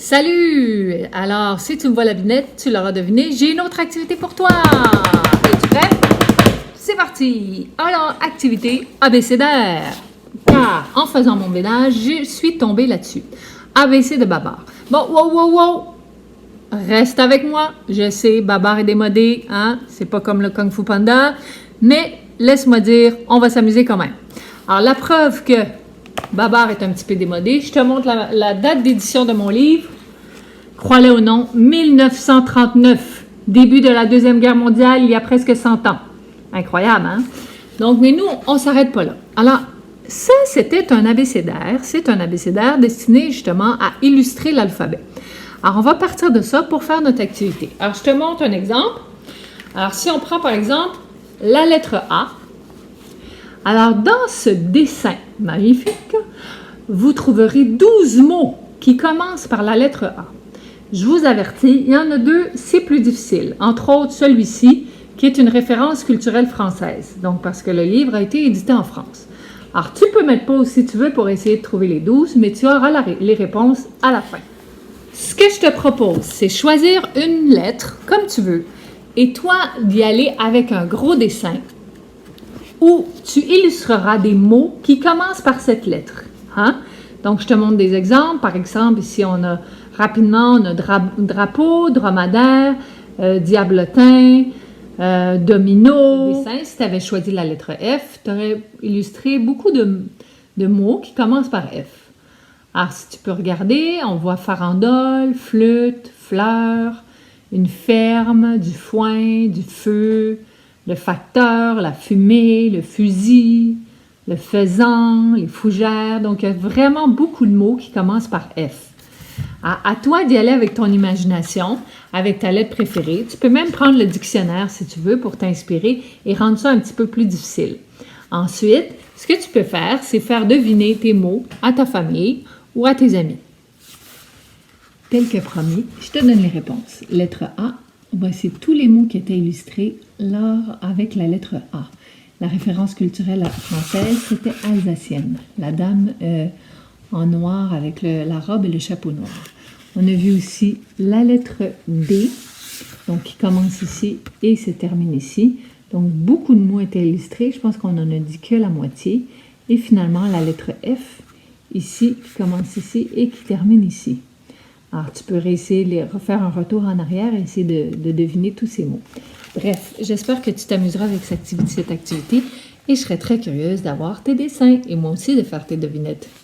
Salut! Alors, si tu me vois la binette, tu l'auras deviné, j'ai une autre activité pour toi! Es-tu prêt? C'est parti! Alors, activité abécédaire. Car, en faisant mon ménage, je suis tombée là-dessus. ABC de Babar. Bon, wow! Reste avec moi. Je sais, Babar est démodé, hein? C'est pas comme le Kung Fu Panda. Mais, laisse-moi dire, on va s'amuser quand même. Alors, la preuve que Babar est un petit peu démodé. Je te montre la date d'édition de mon livre. Crois-le ou non, 1939, début de la Deuxième Guerre mondiale, il y a presque 100 ans. Incroyable, hein? Donc, mais nous, on ne s'arrête pas là. Alors, ça, c'était un abécédaire. C'est un abécédaire destiné justement à illustrer l'alphabet. Alors, on va partir de ça pour faire notre activité. Alors, je te montre un exemple. Alors, si on prend par exemple la lettre A, alors, dans ce dessin magnifique, vous trouverez 12 mots qui commencent par la lettre A. Je vous avertis, il y en a deux, c'est plus difficile. Entre autres, celui-ci, qui est une référence culturelle française. Donc, parce que le livre a été édité en France. Alors, tu peux mettre pause si tu veux pour essayer de trouver les 12, mais tu auras les réponses à la fin. Ce que je te propose, c'est choisir une lettre, comme tu veux, et toi, d'y aller avec un gros dessin où tu illustreras des mots qui commencent par cette lettre. Hein? Donc, je te montre des exemples. Par exemple, ici, on a rapidement, on a drapeau, dromadaire, diablotin, domino. Dessin, si tu avais choisi la lettre F, tu aurais illustré beaucoup de mots qui commencent par F. Alors, si tu peux regarder, on voit farandole, flûte, fleur, une ferme, du foin, du feu, le facteur, la fumée, le fusil, le faisan, les fougères. Donc, il y a vraiment beaucoup de mots qui commencent par F. À toi d'y aller avec ton imagination, avec ta lettre préférée. Tu peux même prendre le dictionnaire si tu veux pour t'inspirer et rendre ça un petit peu plus difficile. Ensuite, ce que tu peux faire, c'est faire deviner tes mots à ta famille ou à tes amis. Tel que promis, je te donne les réponses. Lettre A. Voici tous les mots qui étaient illustrés avec la lettre A. La référence culturelle française, c'était alsacienne. La dame en noir avec la robe et le chapeau noir. On a vu aussi la lettre D, donc qui commence ici et se termine ici. Donc, beaucoup de mots étaient illustrés. Je pense qu'on n'en a dit que la moitié. Et finalement, la lettre F, ici, qui commence ici et qui termine ici. Alors, tu peux essayer de refaire un retour en arrière et essayer de deviner tous ces mots. Bref, j'espère que tu t'amuseras avec cette activité et je serais très curieuse d'avoir tes dessins et moi aussi de faire tes devinettes.